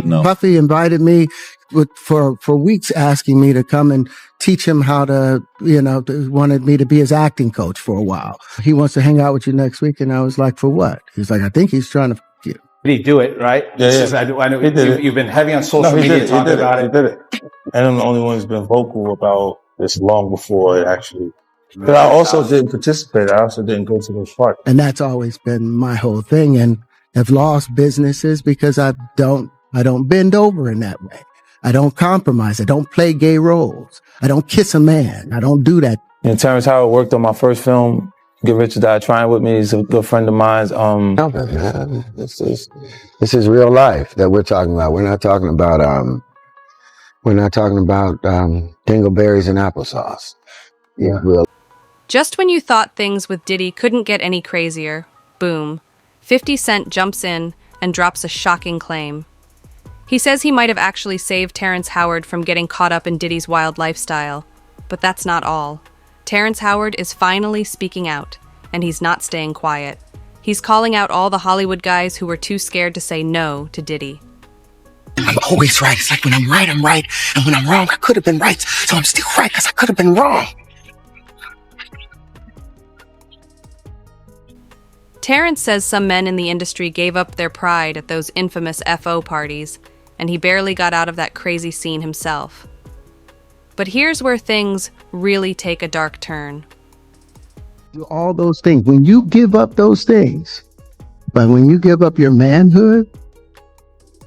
would know. Puffy invited me for weeks, asking me to come and teach him how to, wanted me to be his acting coach for a while. He wants to hang out with you next week. And I was like, for what? He's like, I think he's trying to you. Did he do it, right? Yeah. I know you've been heavy on social media talking about it. He did it. And I'm the only one who's been vocal about this long before it actually. But I also didn't participate. I also didn't go to those parties. And that's always been my whole thing. And I've lost businesses because I don't bend over in that way. I don't compromise. I don't play gay roles. I don't kiss a man. I don't do that. And Terrence Howard worked on my first film, Get Rich or Die Trying with me. He's a good friend of mine. No, this is real life that we're talking about. We're not talking about dingleberries and applesauce. Yeah. Real. Just when you thought things with Diddy couldn't get any crazier, boom, 50 Cent jumps in and drops a shocking claim. He says he might have actually saved Terrence Howard from getting caught up in Diddy's wild lifestyle. But that's not all. Terrence Howard is finally speaking out, and he's not staying quiet. He's calling out all the Hollywood guys who were too scared to say no to Diddy. I'm always right. It's like when I'm right, I'm right. And when I'm wrong, I could have been right. So I'm still right because I could have been wrong. Terrence says some men in the industry gave up their pride at those infamous FO parties, and he barely got out of that crazy scene himself. But here's where things really take a dark turn. All those things, when you give up those things, but when you give up your manhood,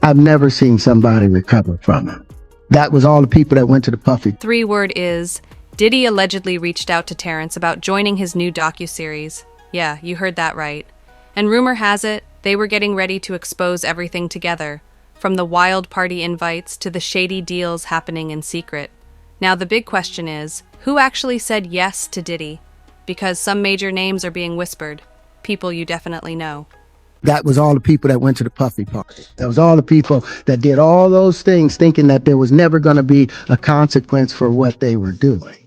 I've never seen somebody recover from it. That was all the people that went to the Puffy. 3-word is, Diddy allegedly reached out to Terrence about joining his new docu-series. Yeah, you heard that right. And rumor has it, they were getting ready to expose everything together, from the wild party invites to the shady deals happening in secret. Now the big question is, who actually said yes to Diddy? Because some major names are being whispered, people you definitely know. That was all the people that went to the Puffy party. That was all the people that did all those things thinking that there was never going to be a consequence for what they were doing.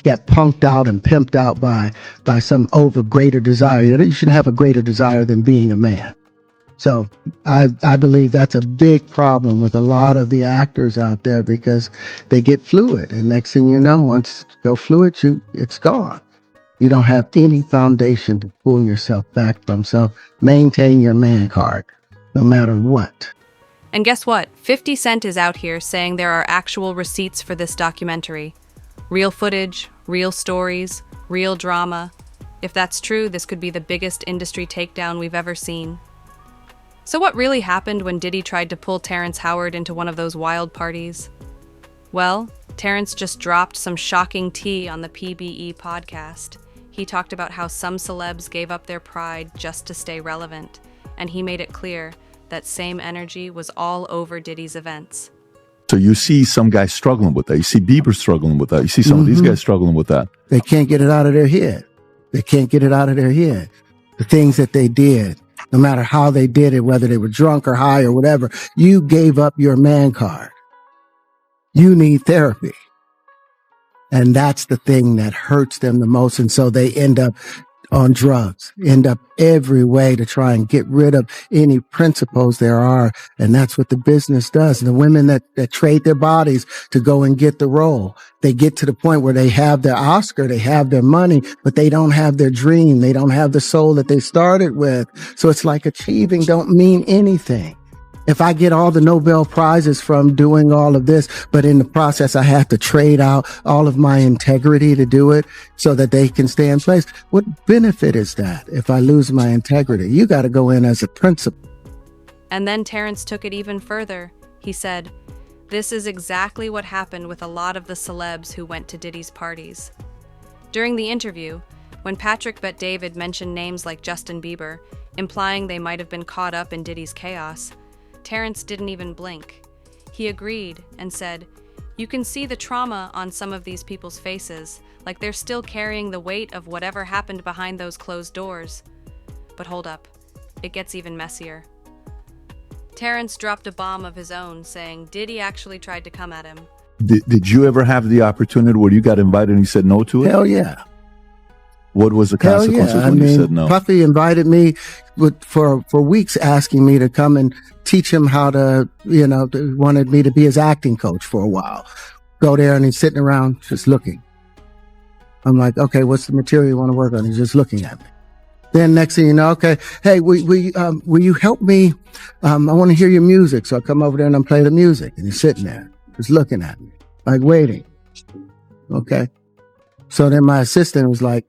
Got punked out and pimped out by some greater desire. You shouldn't have a greater desire than being a man. So I believe that's a big problem with a lot of the actors out there because they get fluid. And next thing you know, once you go fluid, it's gone. You don't have any foundation to pull yourself back from. So maintain your man card, no matter what. And guess what? 50 Cent is out here saying there are actual receipts for this documentary. Real footage, real stories, real drama. If that's true, this could be the biggest industry takedown we've ever seen. So what really happened when Diddy tried to pull Terrence Howard into one of those wild parties? Well, Terrence just dropped some shocking tea on the PBE podcast. He talked about how some celebs gave up their pride just to stay relevant, and he made it clear that same energy was all over Diddy's events. So you see some guys struggling with that. You see Bieber struggling with that. You see some of these guys struggling with that. They can't get it out of their head. They can't get it out of their head. The things that they did, no matter how they did it, whether they were drunk or high or whatever, you gave up your man card. You need therapy. And that's the thing that hurts them the most. And so they end up on drugs, end up every way to try and get rid of any principles there are. And that's what the business does. And the women that trade their bodies to go and get the role, they get to the point where they have their Oscar, they have their money, but they don't have their dream. They don't have the soul that they started with. So it's like achieving don't mean anything. If I get all the Nobel Prizes from doing all of this, but in the process, I have to trade out all of my integrity to do it so that they can stay in place. What benefit is that if I lose my integrity? You got to go in as a principal. And then Terrence took it even further. He said, "This is exactly what happened with a lot of the celebs who went to Diddy's parties." During the interview, when Patrick Bet David mentioned names like Justin Bieber, implying they might have been caught up in Diddy's chaos, Terrence didn't even blink. He agreed and said, "You can see the trauma on some of these people's faces, like they're still carrying the weight of whatever happened behind those closed doors." But hold up, it gets even messier. Terrence dropped a bomb of his own, saying Diddy actually tried to come at him. Did you ever have the opportunity where you got invited and you said no to it? Hell yeah. What was the Hell consequences yeah. I when you mean, said no? Puffy invited me for weeks, asking me to come and teach him how to, wanted me to be his acting coach for a while. Go there and he's sitting around just looking. I'm like, okay, what's the material you want to work on? He's just looking at me. Then next thing you know, okay, hey, will you help me? I want to hear your music. So I come over there and I play the music, and he's sitting there just looking at me, like waiting. Okay. So then my assistant was like,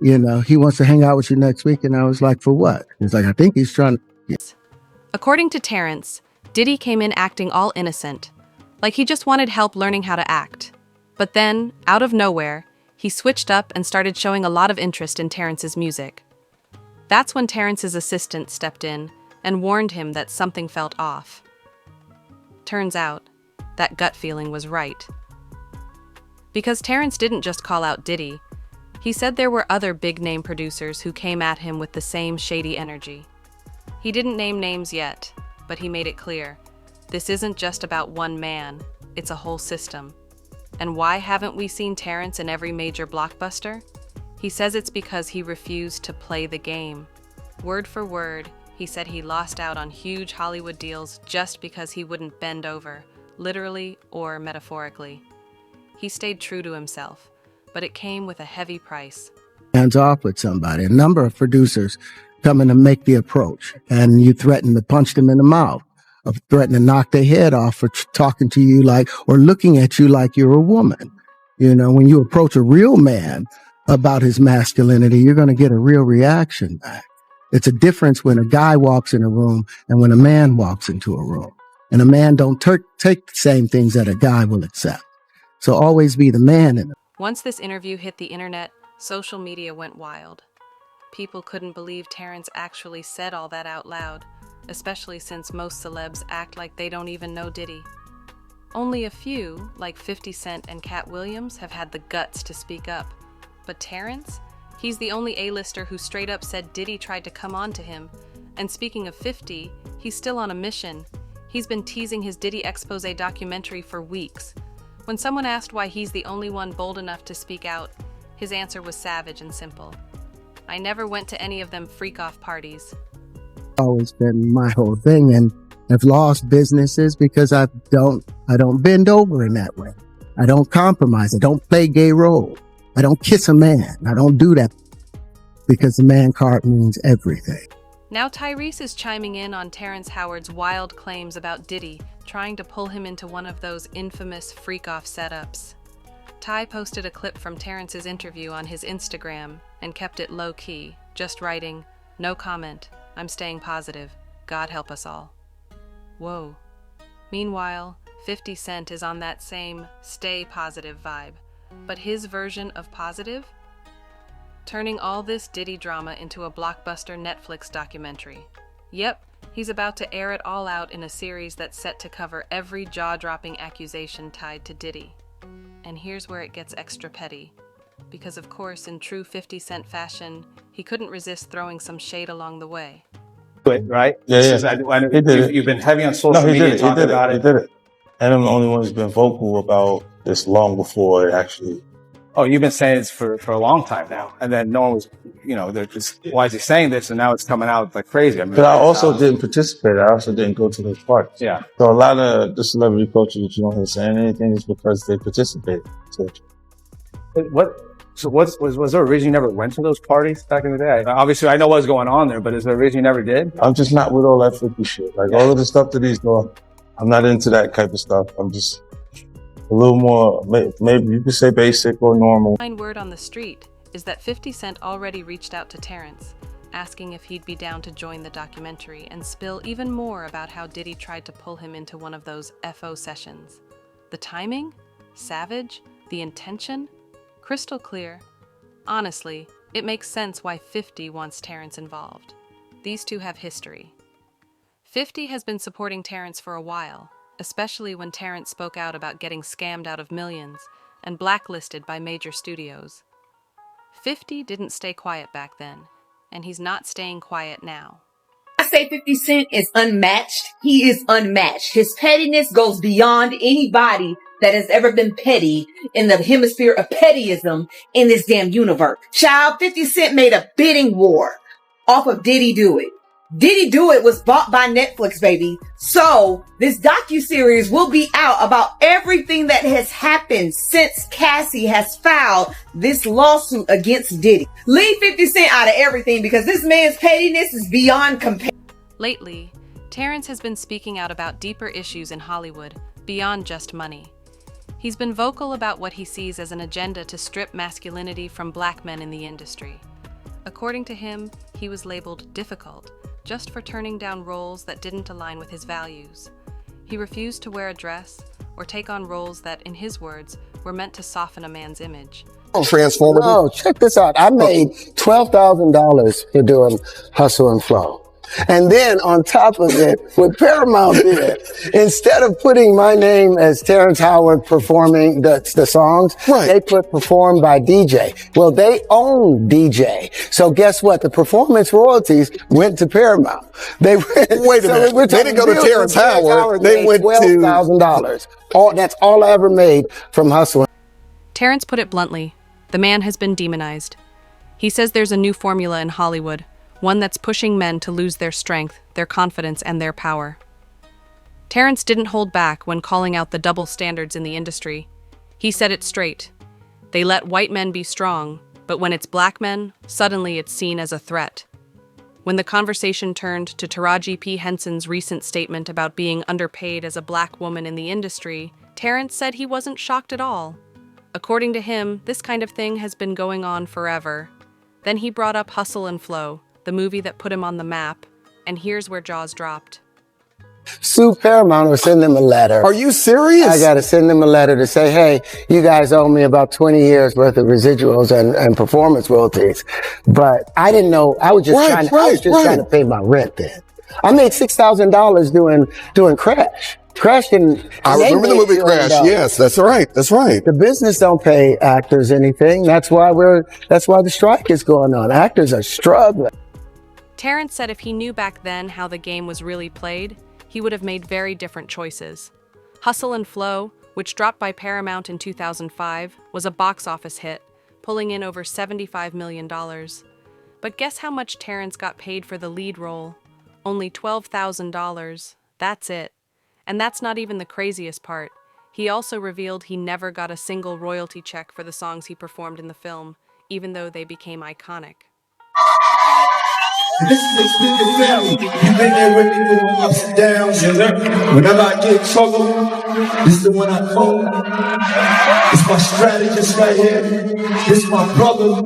he wants to hang out with you next week. And I was like, for what? He's like, I think he's trying to. Yeah. According to Terrence, Diddy came in acting all innocent, like he just wanted help learning how to act. But then, out of nowhere, he switched up and started showing a lot of interest in Terrence's music. That's when Terrence's assistant stepped in and warned him that something felt off. Turns out, that gut feeling was right. Because Terrence didn't just call out Diddy, he said there were other big-name producers who came at him with the same shady energy. He didn't name names yet, but he made it clear, this isn't just about one man, it's a whole system. And why haven't we seen Terrence in every major blockbuster? He says it's because he refused to play the game. Word for word, he said he lost out on huge Hollywood deals just because he wouldn't bend over, literally or metaphorically. He stayed true to himself, but it came with a heavy price. Hands off with somebody. A number of producers come in to make the approach, and you threaten to punch them in the mouth, or threaten to knock their head off for talking to you or looking at you like you're a woman. When you approach a real man about his masculinity, you're going to get a real reaction back. It's a difference when a guy walks in a room and when a man walks into a room. And a man don't take the same things that a guy will accept. So always be the man in it. Once this interview hit the internet, social media went wild. People couldn't believe Terrence actually said all that out loud, especially since most celebs act like they don't even know Diddy. Only a few, like 50 Cent and Cat Williams, have had the guts to speak up. But Terrence? He's the only A-lister who straight up said Diddy tried to come on to him. And speaking of 50, he's still on a mission. He's been teasing his Diddy expose documentary for weeks. When someone asked why he's the only one bold enough to speak out, his answer was savage and simple. I never went to any of them freak-off parties. Always been my whole thing, and I've lost businesses because I don't bend over in that way. I don't compromise. I don't play gay role. I don't kiss a man. I don't do that because the man card means everything. Now Tyrese is chiming in on Terrence Howard's wild claims about Diddy, trying to pull him into one of those infamous freak-off setups. Ty posted a clip from Terrence's interview on his Instagram and kept it low-key, just writing, "No comment. I'm staying positive. God help us all." Whoa. Meanwhile, 50 Cent is on that same stay positive vibe. But his version of positive? Turning all this Diddy drama into a blockbuster Netflix documentary. Yep, he's about to air it all out in a series that's set to cover every jaw-dropping accusation tied to Diddy. And here's where it gets extra petty. Because of course, in true 50 Cent fashion, he couldn't resist throwing some shade along the way. Right? Yeah. He did it. You've been heavy on social media talking about it. He did it. And I'm the only one who's been vocal about this long before it actually. Oh, you've been saying this for a long time now. And then no one was, they're just, why is he saying this? And now it's coming out like crazy. I mean, but I also didn't participate. I also didn't go to those parties. Yeah. So a lot of the celebrity culture that you don't hear saying anything is because they participated. So was there a reason you never went to those parties back in the day? Obviously, I know what was going on there, but is there a reason you never did? I'm just not with all that freaky shit. Like all of the stuff that he's doing, I'm not into that type of stuff. I'm just a little more, maybe you could say basic or normal. Word on the street is that 50 Cent already reached out to Terrence, asking if he'd be down to join the documentary and spill even more about how Diddy tried to pull him into one of those FO sessions. The timing? Savage? The intention? Crystal clear. Honestly, it makes sense why 50 wants Terrence involved. These two have history. 50 has been supporting Terrence for a while, especially when Terrence spoke out about getting scammed out of millions and blacklisted by major studios. 50 didn't stay quiet back then, and he's not staying quiet now. I say 50 Cent is unmatched. He is unmatched. His pettiness goes beyond anybody that has ever been petty in the hemisphere of pettyism in this damn universe. Child, 50 Cent made a bidding war off of Diddy Do It. Diddy Do It was bought by Netflix, baby. So this docu-series will be out about everything that has happened since Cassie has filed this lawsuit against Diddy. Leave 50 Cent out of everything because this man's pettiness is beyond compare. Lately, Terrence has been speaking out about deeper issues in Hollywood, beyond just money. He's been vocal about what he sees as an agenda to strip masculinity from black men in the industry. According to him, he was labeled difficult just for turning down roles that didn't align with his values. He refused to wear a dress or take on roles that, in his words, were meant to soften a man's image. Transformative. Oh, check this out. I made $12,000 for doing Hustle and Flow. And then on top of it, what Paramount did, instead of putting my name as Terrence Howard performing the songs, they put performed by DJ. Well, they own DJ. So guess what? The performance royalties went to Paramount. They went, Wait a minute. They didn't go to Terrence Howard. They went to $12,000. That's all I ever made from Hustle. Terrence put it bluntly, the man has been demonized. He says there's a new formula in Hollywood, one that's pushing men to lose their strength, their confidence, and their power. Terrence didn't hold back when calling out the double standards in the industry. He said it straight. They let white men be strong, but when it's black men, suddenly it's seen as a threat. When the conversation turned to Taraji P. Henson's recent statement about being underpaid as a black woman in the industry, Terrence said he wasn't shocked at all. According to him, this kind of thing has been going on forever. Then he brought up Hustle and Flow, the movie that put him on the map, and here's where jaws dropped. Sue Paramount or send them a letter. Are you serious? I got to send them a letter to say, hey, you guys owe me about 20 years worth of residuals and performance royalties. But I didn't know. I was just trying to pay my rent then. I made $6,000 doing Crash. Crash didn't. I remember the movie Crash. Yes, that's right. That's right. The business don't pay actors anything. That's why the strike is going on. Actors are struggling. Terrence said if he knew back then how the game was really played, he would have made very different choices. Hustle and Flow, which dropped by Paramount in 2005, was a box office hit, pulling in over $75 million. But guess how much Terrence got paid for the lead role? Only $12,000. That's it. And that's not even the craziest part. He also revealed he never got a single royalty check for the songs he performed in the film, even though they became iconic. This is extended family. You've been there with me through my ups and downs. Whenever I get in trouble, this is the one I call. It's my strategist right here. This is my brother.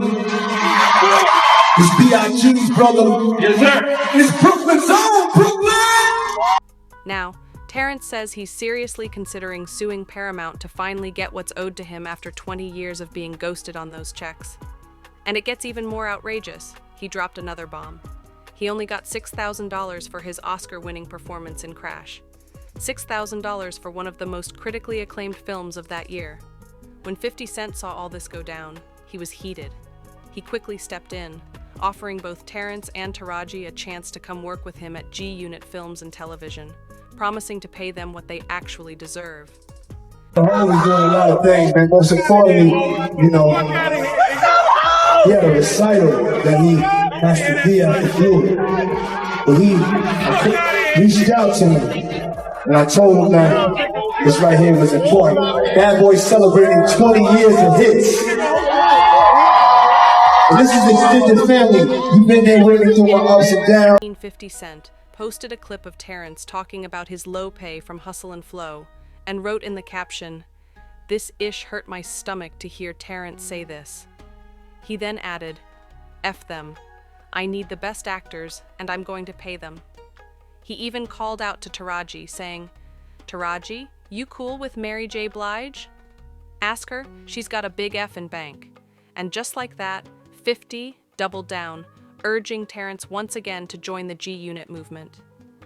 It's B.I.G.'s brother. Yes, sir. It's Brooklyn's own Brooklyn. Now, Terrence says he's seriously considering suing Paramount to finally get what's owed to him after 20 years of being ghosted on those checks. And it gets even more outrageous. He dropped another bomb. He only got $6,000 for his Oscar-winning performance in Crash. $6,000 for one of the most critically acclaimed films of that year. When 50 Cent saw all this go down, he was heated. He quickly stepped in, offering both Terrence and Taraji a chance to come work with him at G Unit Films and Television, promising to pay them what they actually deserve. I'm always doing a lot of things, man. Most importantly, he had a recital that he has to be at to do it. But he reached out to me, and I told him that this right here was important. Bad Boy celebrating 20 years of hits. And this is extended family. You've been there with me through my ups and downs. 50 Cent posted a clip of Terrence talking about his low pay from Hustle and Flow, and wrote in the caption, "This ish hurt my stomach to hear Terrence say this." He then added, "F them. I need the best actors, and I'm going to pay them." He even called out to Taraji, saying, "Taraji, you cool with Mary J. Blige? Ask her, she's got a big F in bank." And just like that, 50 doubled down, urging Terrence once again to join the G Unit movement.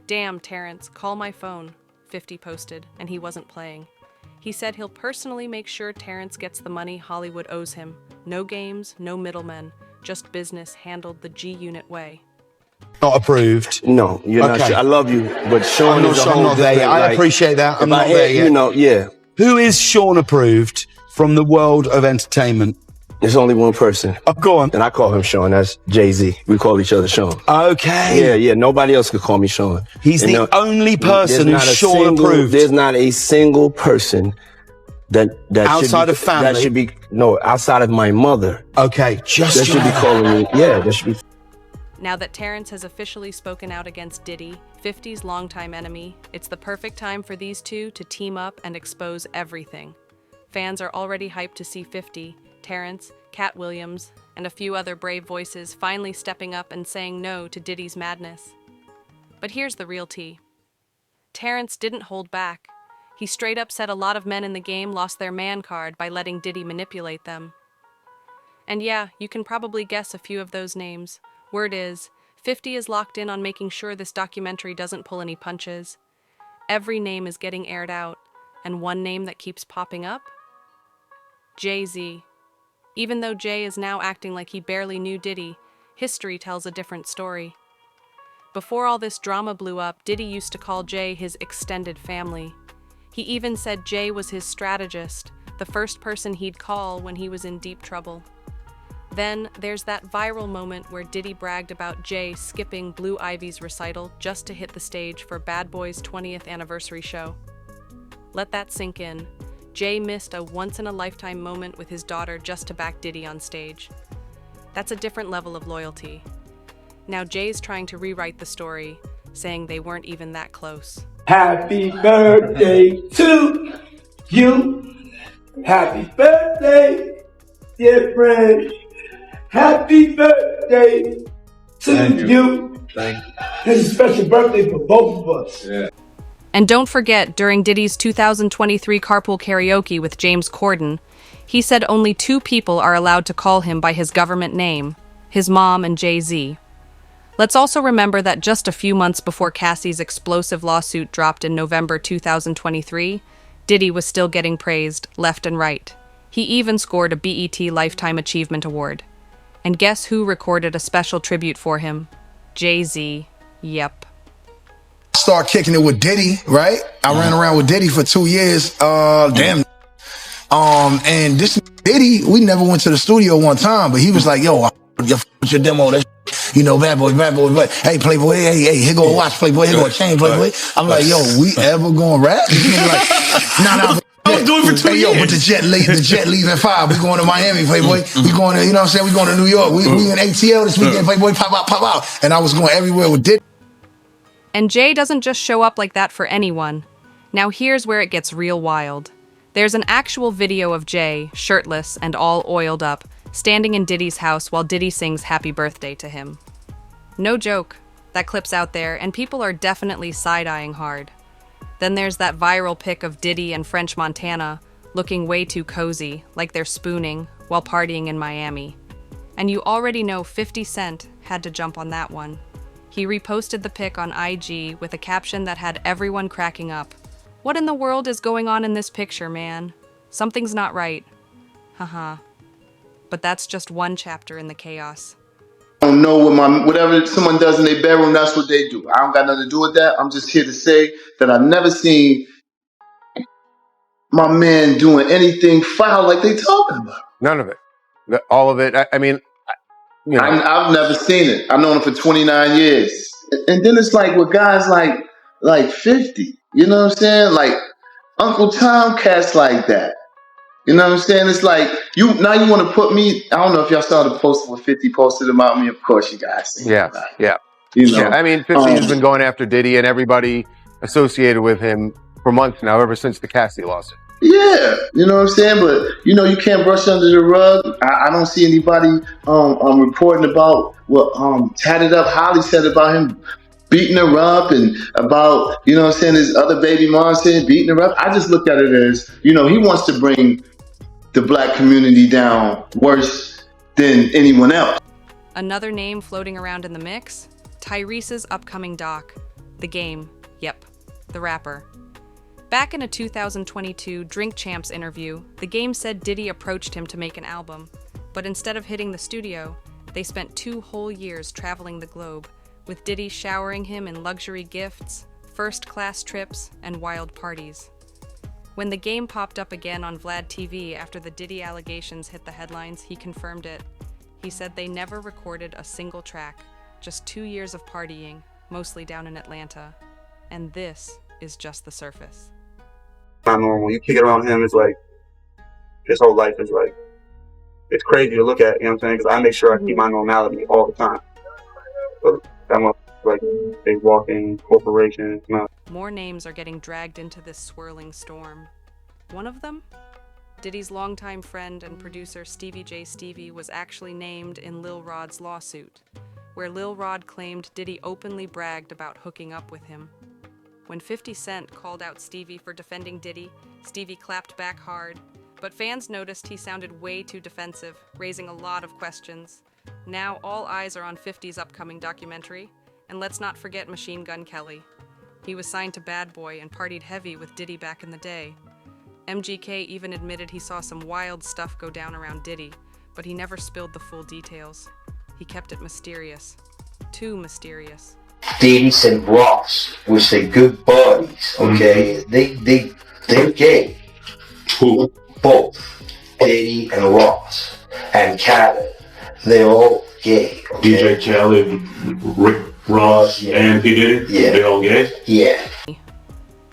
"Damn, Terrence, call my phone," 50 posted, and he wasn't playing. He said he'll personally make sure Terrence gets the money Hollywood owes him. No games, no middlemen, just business handled the G Unit way. Not approved. No, you're not. I love you, but Sean is a whole day. I appreciate that. I'm not there yet. Who is Sean approved from the world of entertainment? There's only one person. Oh, go on. And I call him Sean. That's Jay-Z. We call each other Sean. Okay. Yeah. Nobody else could call me Sean. He's the only person who's Sean approved. There's not a single person that outside should be, of family. That should be outside of my mother. Okay, that should be calling me. Yeah, that should be. Now that Terrence has officially spoken out against Diddy, 50's longtime enemy, it's the perfect time for these two to team up and expose everything. Fans are already hyped to see 50, Terrence, Cat Williams, and a few other brave voices finally stepping up and saying no to Diddy's madness. But here's the real tea. Terrence didn't hold back. He straight up said a lot of men in the game lost their man card by letting Diddy manipulate them. And yeah, you can probably guess a few of those names. Word is, 50 is locked in on making sure this documentary doesn't pull any punches. Every name is getting aired out, and one name that keeps popping up? Jay-Z. Even though Jay is now acting like he barely knew Diddy, history tells a different story. Before all this drama blew up, Diddy used to call Jay his extended family. He even said Jay was his strategist, the first person he'd call when he was in deep trouble. Then there's that viral moment where Diddy bragged about Jay skipping Blue Ivy's recital just to hit the stage for Bad Boy's 20th anniversary show. Let that sink in. Jay missed a once-in-a-lifetime moment with his daughter just to back Diddy on stage. That's a different level of loyalty. Now Jay's trying to rewrite the story, saying they weren't even that close. Happy birthday to you. Happy birthday, dear friend. Happy birthday to you. Thank you. This is a special birthday for both of us. Yeah. And don't forget, during Diddy's 2023 Carpool Karaoke with James Corden, he said only 2 people are allowed to call him by his government name, his mom and Jay-Z. Let's also remember that just a few months before Cassie's explosive lawsuit dropped in November 2023, Diddy was still getting praised left and right. He even scored a BET Lifetime Achievement Award. And guess who recorded a special tribute for him? Jay-Z. Yep. Start kicking it with Diddy, right? I ran around with Diddy for 2 years. And this Diddy, we never went to the studio one time, but he was like, yo, with your demo, that bad boy, but hey, Playboy, hey, here go a watch, Playboy, here go a chain, Playboy. I'm like, yo, we ever gonna rap? Like, nah. I was doing it for 2 years. Yo, but the jet leaves at 5. We going to Miami, Playboy. We going to, we going to New York. We in ATL this weekend, Playboy, pop out. And I was going everywhere with Diddy. And Jay doesn't just show up like that for anyone. Now here's where it gets real wild. There's an actual video of Jay, shirtless and all oiled up, standing in Diddy's house while Diddy sings happy birthday to him. No joke, that clip's out there and people are definitely side-eyeing hard. Then there's that viral pic of Diddy and French Montana looking way too cozy, like they're spooning, while partying in Miami. And you already know 50 Cent had to jump on that one. He reposted the pic on IG with a caption that had everyone cracking up. What in the world is going on in this picture, man? Something's not right. Haha. But that's just one chapter in the chaos. I don't know whatever someone does in their bedroom, that's what they do. I don't got nothing to do with that. I'm just here to say that I've never seen my man doing anything foul like they talking about. None of it. All of it. I've never seen it. I've known him for 29 years. And then it's like with guys like 50, you know what I'm saying? Like Uncle Tom cats like that. You know what I'm saying? It's like you want to put me. I don't know if y'all saw the post where 50 posted about me. Of course, you guys. Yeah. Yeah. I mean, 50 has been going after Diddy and everybody associated with him for months now, ever since the Cassie lawsuit. Yeah, you know what I'm saying? But, you can't brush under the rug. I don't see anybody reporting about what Tatted Up Holly said about him beating her up and about, his other baby mom said beating her up. I just look at it as, he wants to bring the black community down worse than anyone else. Another name floating around in the mix? Tyrese's upcoming doc, The Game. Yep, the rapper. Back in a 2022 Drink Champs interview, The Game said Diddy approached him to make an album, but instead of hitting the studio, they spent 2 whole years traveling the globe, with Diddy showering him in luxury gifts, first-class trips, and wild parties. When the game popped up again on Vlad TV after the Diddy allegations hit the headlines, he confirmed it. He said they never recorded a single track, just 2 years of partying, mostly down in Atlanta. And this is just the surface. Not normal. You kick it around him, it's like, his whole life is like, it's crazy to look at, you know what I'm saying? Because I make sure I keep my normality all the time. So that must like a walking corporation. It's not. More names are getting dragged into this swirling storm. One of them? Diddy's longtime friend and producer Stevie J. Stevie was actually named in Lil Rod's lawsuit, where Lil Rod claimed Diddy openly bragged about hooking up with him. When 50 Cent called out Stevie for defending Diddy, Stevie clapped back hard, but fans noticed he sounded way too defensive, raising a lot of questions. Now all eyes are on 50's upcoming documentary, and let's not forget Machine Gun Kelly. He was signed to Bad Boy and partied heavy with Diddy back in the day. MGK even admitted he saw some wild stuff go down around Diddy, but he never spilled the full details. He kept it mysterious. Too mysterious. Diddy and Ross, which they good buddies, okay? They're gay. Who? Both. Diddy and Ross. And Khaled. They're all gay. Okay? DJ Khaled, Rick Ross, Yeah. and P. Diddy? Yeah. They all gay? Yeah.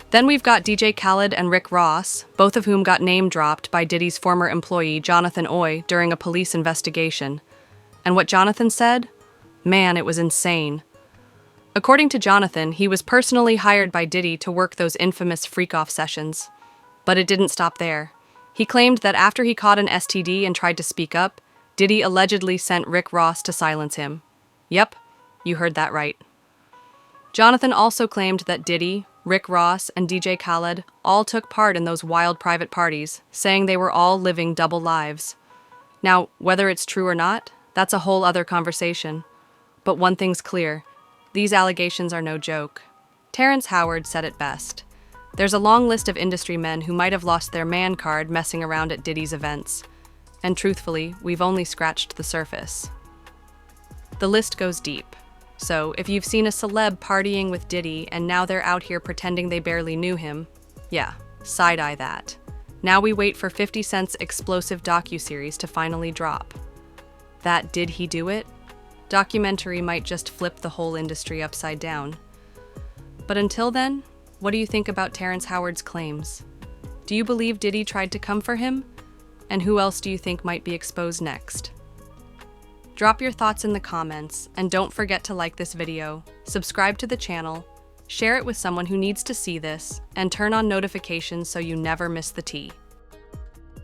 Then we've got DJ Khaled and Rick Ross, both of whom got name-dropped by Diddy's former employee Jonathan Oy during a police investigation. And what Jonathan said? Man, it was insane. According to Jonathan, he was personally hired by Diddy to work those infamous freak-off sessions. But it didn't stop there. He claimed that after he caught an STD and tried to speak up, Diddy allegedly sent Rick Ross to silence him. Yep, you heard that right. Jonathan also claimed that Diddy, Rick Ross, and DJ Khaled all took part in those wild private parties, saying they were all living double lives. Now, whether it's true or not, that's a whole other conversation. But one thing's clear. These allegations are no joke. Terrence Howard said it best. There's a long list of industry men who might have lost their man card messing around at Diddy's events. And truthfully, we've only scratched the surface. The list goes deep. So, if you've seen a celeb partying with Diddy and now they're out here pretending they barely knew him, yeah, side-eye that. Now we wait for 50 Cent's explosive docu-series to finally drop. That Did He Do It? Documentary might just flip the whole industry upside down. But until then, what do you think about Terrence Howard's claims? Do you believe Diddy tried to come for him? And who else do you think might be exposed next? Drop your thoughts in the comments, and don't forget to like this video, subscribe to the channel, share it with someone who needs to see this, and turn on notifications so you never miss the tea.